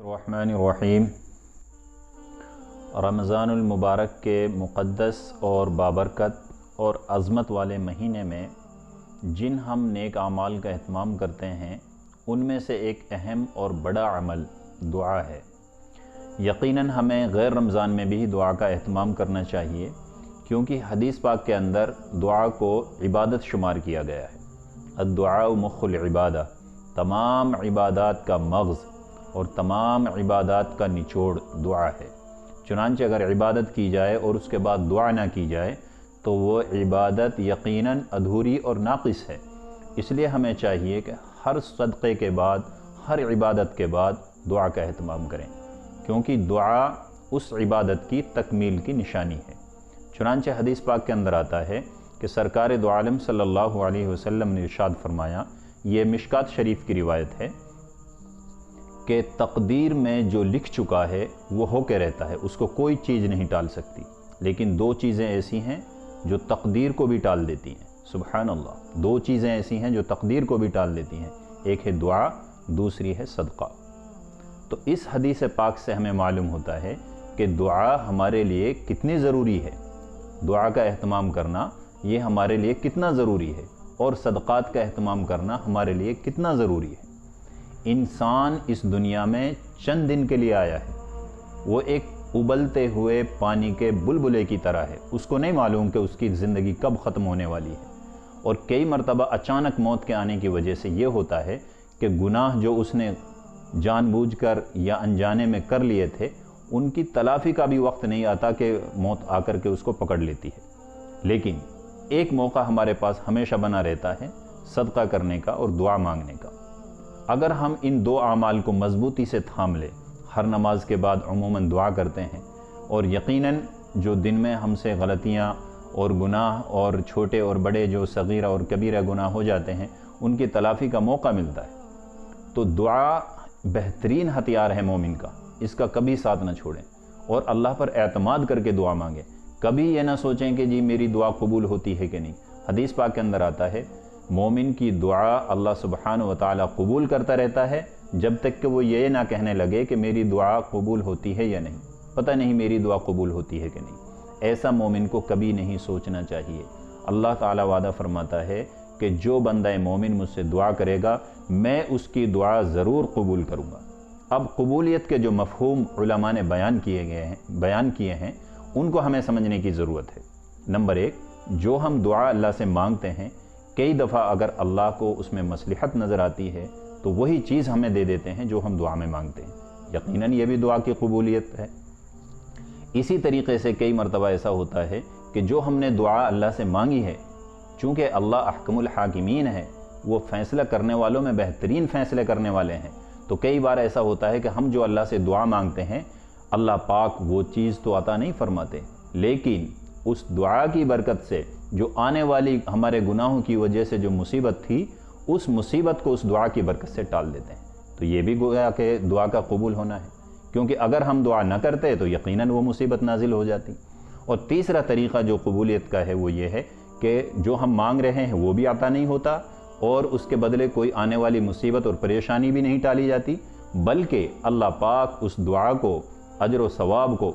रहमानिर्रहीम। रमज़ानुल मुबारक के मुक़द्दस और बाबरकत और अज़मत वाले महीने में जिन हम नेक आमाल का एहतमाम करते हैं उनमें से एक अहम और बड़ा अमल दुआ है। यकीनन हमें गैर रमज़ान में भी दुआ का एहतमाम करना चाहिए, क्योंकि हदीस पाक के अंदर दुआ को इबादत शुमार किया गया है। अद्दुआ मुख्खुल इबादा, तमाम इबादात का मग़ज़ और तमाम इबादात का निचोड़ दुआ है। चुनांचे अगर इबादत की जाए और उसके बाद दुआ ना की जाए तो वो इबादत यकीनन अधूरी और नाक़िस है। इसलिए हमें चाहिए कि हर सदक़े के बाद, हर इबादत के बाद दुआ का एहतमाम करें, क्योंकि दुआ उस इबादत की तकमील की निशानी है। चुनांचे हदीस पाक के अंदर आता है कि सरकार दो आलम सल्लल्लाहु अलैहि वसल्लम ने इरशाद फरमाया, ये मिशकात शरीफ की रिवायत है कि तकदीर में जो लिख चुका है वो होके रहता है, उसको कोई चीज़ नहीं टाल सकती। लेकिन दो चीज़ें ऐसी हैं जो तकदीर को भी टाल देती हैं। सुबहान अल्लाह, दो चीज़ें ऐसी हैं जो तकदीर को भी टाल देती हैं। एक है दुआ, दूसरी है सदका। तो इस हदीस पाक से हमें मालूम होता है कि दुआ हमारे लिए कितनी ज़रूरी है, दुआ का एहतमाम करना ये हमारे लिए कितना ज़रूरी है, और सदक़ात का एहतमाम करना हमारे लिए कितना ज़रूरी है। इंसान इस दुनिया में चंद दिन के लिए आया है। वो एक उबलते हुए पानी के बुलबुले की तरह है, उसको नहीं मालूम कि उसकी ज़िंदगी कब ख़त्म होने वाली है। और कई मरतबा अचानक मौत के आने की वजह से ये होता है कि गुनाह जो उसने जानबूझकर या अनजाने में कर लिए थे उनकी तलाफ़ी का भी वक्त नहीं आता कि मौत आकर के उसको पकड़ लेती है। लेकिन एक मौका हमारे पास हमेशा बना रहता है सदका करने का और दुआ मांगने का। अगर हम इन दो आमाल को मजबूती से थाम लें, हर नमाज के बाद अमूमन दुआ करते हैं, और यकीनन जो दिन में हमसे गलतियां और गुनाह और छोटे और बड़े जो सगीरा और कबीरा गुनाह हो जाते हैं उनकी तलाफ़ी का मौका मिलता है। तो दुआ बेहतरीन हथियार है मोमिन का, इसका कभी साथ न छोड़ें और अल्लाह पर एतमाद करके दुआ मांगें। कभी ये ना सोचें कि जी मेरी दुआ कबूल होती है कि नहीं। हदीस पाक के अंदर आता है मोमिन की दुआ अल्लाह सुब्हानहु व तआला कबूल करता रहता है जब तक कि वो ये ना कहने लगे कि मेरी दुआ कबूल होती है या नहीं, पता नहीं मेरी दुआ कबूल होती है कि नहीं। ऐसा मोमिन को कभी नहीं सोचना चाहिए। अल्लाह ताला वादा फरमाता है कि जो बंदा मोमिन मुझसे दुआ करेगा मैं उसकी दुआ ज़रूर कबूल करूँगा। अब कबूलियत के जो मफ़हूम उलमा ने बयान किए हैं उनको हमें समझने की ज़रूरत है। नंबर एक, जो हम दुआ अल्लाह से मांगते हैं कई दफ़ा अगर अल्लाह को उसमें मसलहत नज़र आती है तो वही चीज़ हमें दे देते हैं जो हम दुआ में मांगते हैं। यकीनन ये भी दुआ की कबूलियत है। इसी तरीके से कई मरतबा ऐसा होता है कि जो हमने दुआ अल्लाह से मांगी है, चूँकि अल्लाह अहकमुल हाकिमीन है, वो फ़ैसला करने वालों में बेहतरीन फ़ैसले करने वाले हैं, तो कई बार ऐसा होता है कि हम जो अल्लाह से दुआ मांगते हैं अल्लाह पाक वो चीज़ तो अता नहीं फरमाते, लेकिन उस दुआ की बरकत से जो आने वाली हमारे गुनाहों की वजह से जो मुसीबत थी उस मुसीबत को उस दुआ की बरकत से टाल देते हैं। तो ये भी गोया कि दुआ का कबूल होना है, क्योंकि अगर हम दुआ न करते तो यकीनन वो मुसीबत नाजिल हो जाती। और तीसरा तरीक़ा जो कबूलियत का है वो ये है कि जो हम मांग रहे हैं वो भी अता नहीं होता और उसके बदले कोई आने वाली मुसीबत और परेशानी भी नहीं टाली जाती, बल्कि अल्लाह पाक उस दुआ को, अजर व सवाब को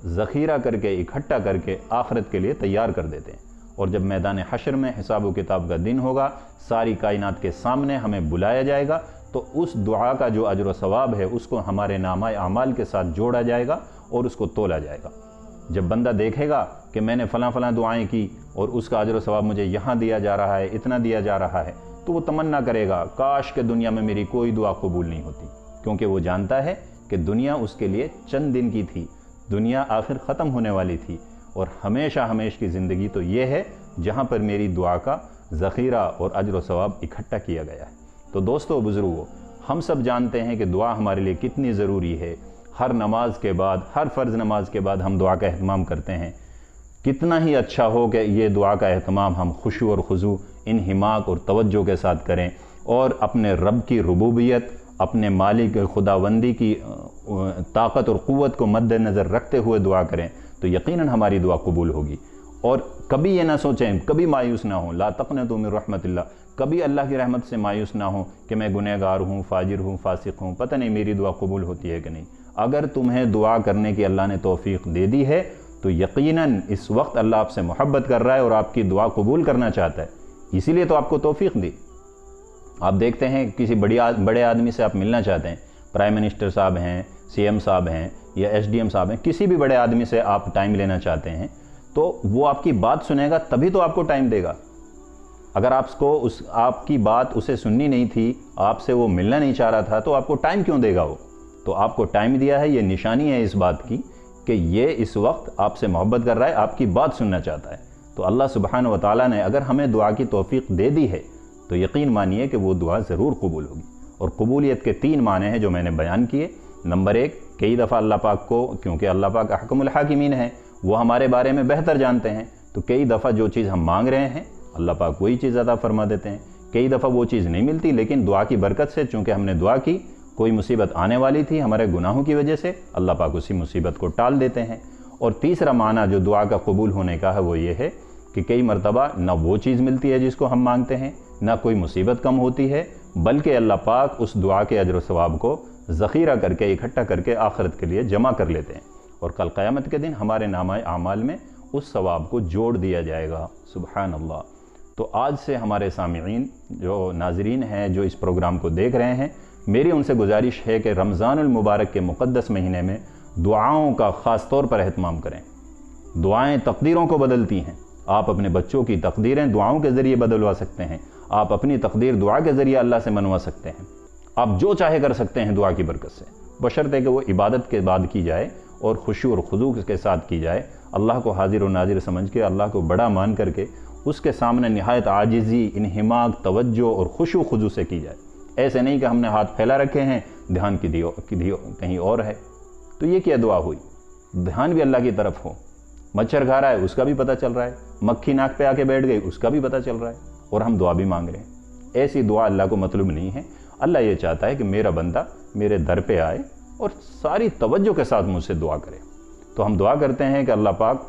ज़ख़ीरा करके, इकट्ठा करके आखिरत के लिए तैयार कर देते हैं। और जब मैदान हशर में हिसाब व किताब का दिन होगा, सारी कायनात के सामने हमें बुलाया जाएगा, तो उस दुआ का जो अजर व सवाब है उसको हमारे नामा आमाल के साथ जोड़ा जाएगा और उसको तोला जाएगा। जब बंदा देखेगा कि मैंने फ़लाँ फ़लाँ दुआएं की और उसका अजर व सवाब मुझे यहाँ दिया जा रहा है, इतना दिया जा रहा है, तो वो तमन्ना करेगा काश के दुनिया में मेरी कोई दुआ कबूल नहीं होती, क्योंकि वो जानता है कि दुनिया उसके लिए चंद दिन की थी, दुनिया आखिर ख़त्म होने वाली थी, और हमेशा हमेश की ज़िंदगी तो ये है जहाँ पर मेरी दुआ का ज़ख़ीरा और अजर व सवाब इकट्ठा किया गया है। तो दोस्तों, बुज़ुर्गों, हम सब जानते हैं कि दुआ हमारे लिए कितनी ज़रूरी है। हर नमाज के बाद, हर फ़र्ज़ नमाज के बाद हम दुआ का एहतमाम करते हैं। कितना ही अच्छा हो कि ये दुआ का एहतमाम हम खुशू और खुजू, इन्हिमाक और तवज्जो के साथ करें और अपने रब की रुबूबियत, अपने मालिक खुदाबंदी की ताकत और क़ुव्वत को मद्देनज़र रखते हुए दुआ करें, तो यकीनन हमारी दुआ कबूल होगी। اور کبھی یہ نہ سوچیں، کبھی مایوس نہ ہوں، لا تقنطوا من رحمت اللہ، کبھی اللہ کی رحمت سے مایوس نہ ہوں کہ میں گنہگار ہوں، فاجر ہوں، فاسق ہوں، پتہ نہیں میری دعا قبول ہوتی ہے کہ نہیں۔ اگر تمہیں دعا کرنے کی اللہ نے توفیق دے دی ہے تو یقیناً اس وقت اللہ آپ سے محبت کر رہا ہے اور آپ کی دعا قبول کرنا چاہتا ہے، اسی لیے تو آپ کو توفیق دی۔ آپ دیکھتے ہیں کسی بڑے آدمی سے آپ ملنا چاہتے ہیں، پرائم منسٹر صاحب ہیں، سی ایم صاحب ہیں یا ایس ڈی ایم صاحب ہیں، کسی بھی بڑے آدمی سے آپ ٹائم لینا چاہتے ہیں تو وہ آپ کی بات سنے گا تبھی تو آپ کو ٹائم دے گا۔ اگر آپ کی بات اسے سننی نہیں تھی، آپ سے وہ ملنا نہیں چاہ رہا تھا تو آپ کو ٹائم کیوں دے گا وہ؟ تو آپ کو ٹائم دیا ہے، یہ نشانی ہے اس بات کی کہ یہ اس وقت آپ سے محبت کر رہا ہے، آپ کی بات سننا چاہتا ہے۔ تو اللہ سبحانہ و تعالیٰ نے اگر ہمیں دعا کی توفیق دے دی ہے تو یقین مانیے کہ وہ دعا ضرور قبول ہوگی۔ اور قبولیت کے 3 معنی ہیں جو میں نے بیان کیے۔ نمبر 1، کئی دفعہ اللہ پاک کو، کیونکہ اللہ پاک احکم الحاکمین ہیں، وہ ہمارے بارے میں بہتر جانتے ہیں، تو کئی دفعہ جو چیز ہم مانگ رہے ہیں اللہ پاک وہی چیز عطا فرما دیتے ہیں۔ کئی دفعہ وہ چیز نہیں ملتی، لیکن دعا کی برکت سے، چونکہ ہم نے دعا کی، کوئی مصیبت آنے والی تھی ہمارے گناہوں کی وجہ سے، اللہ پاک اسی مصیبت کو ٹال دیتے ہیں۔ اور تیسرا معنی جو دعا کا قبول ہونے کا ہے وہ یہ ہے کہ کئی مرتبہ نہ وہ چیز ملتی ہے جس کو ہم مانگتے ہیں، نہ کوئی مصیبت کم ہوتی ہے، بلکہ اللہ پاک اس دعا کے اجر و ثواب کو ذخیرہ کر کے، اکٹھا کر کے آخرت کے لیے جمع کر لیتے ہیں، اور کل قیامت کے دن ہمارے نامہ اعمال میں اس ثواب کو جوڑ دیا جائے گا۔ سبحان اللہ۔ تو آج سے ہمارے سامعین، جو ناظرین ہیں، جو اس پروگرام کو دیکھ رہے ہیں، میری ان سے گزارش ہے کہ رمضان المبارک کے مقدس مہینے میں دعاؤں کا خاص طور پر اہتمام کریں۔ دعائیں تقدیروں کو بدلتی ہیں۔ آپ اپنے بچوں کی تقدیریں دعاؤں کے ذریعے بدلوا سکتے ہیں، آپ اپنی تقدیر دعا کے ذریعے اللہ سے منوا سکتے ہیں، آپ جو چاہے کر سکتے ہیں دعا کی برکت سے، بشرطے کہ وہ عبادت کے بعد کی جائے اور خشوع اور خضوع کے ساتھ کی جائے، اللہ کو حاضر و ناظر سمجھ کے، اللہ کو بڑا مان کر کے اس کے سامنے نہایت عاجزی، انہماک، توجہ اور خشوع و خضوع سے کی جائے۔ ایسے نہیں کہ ہم نے ہاتھ پھیلا رکھے ہیں، دھیان کہیں اور ہے، تو یہ کیا دعا ہوئی؟ دھیان بھی اللہ کی طرف ہو۔ مچھر کھا رہا ہے اس کا بھی پتہ چل رہا ہے، مکھی ناک پہ آ کے بیٹھ گئی اس کا بھی پتہ چل رہا ہے، اور ہم دعا بھی مانگ رہے ہیں۔ ایسی دعا اللہ کو مطلوب نہیں ہے۔ اللہ یہ چاہتا ہے کہ میرا بندہ میرے در پہ آئے اور ساری توجہ کے ساتھ مجھ سے دعا کرے۔ تو ہم دعا کرتے ہیں کہ اللہ پاک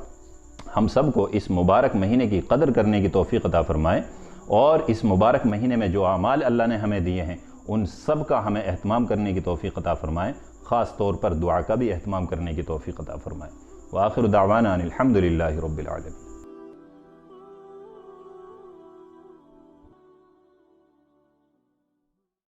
ہم سب کو اس مبارک مہینے کی قدر کرنے کی توفیق عطا فرمائے، اور اس مبارک مہینے میں جو اعمال اللہ نے ہمیں دیے ہیں ان سب کا ہمیں اہتمام کرنے کی توفیق عطا فرمائے، خاص طور پر دعا کا بھی اہتمام کرنے کی توفیق عطا فرمائے۔ وآخر دعوانا ان الحمد للہ رب العالمین۔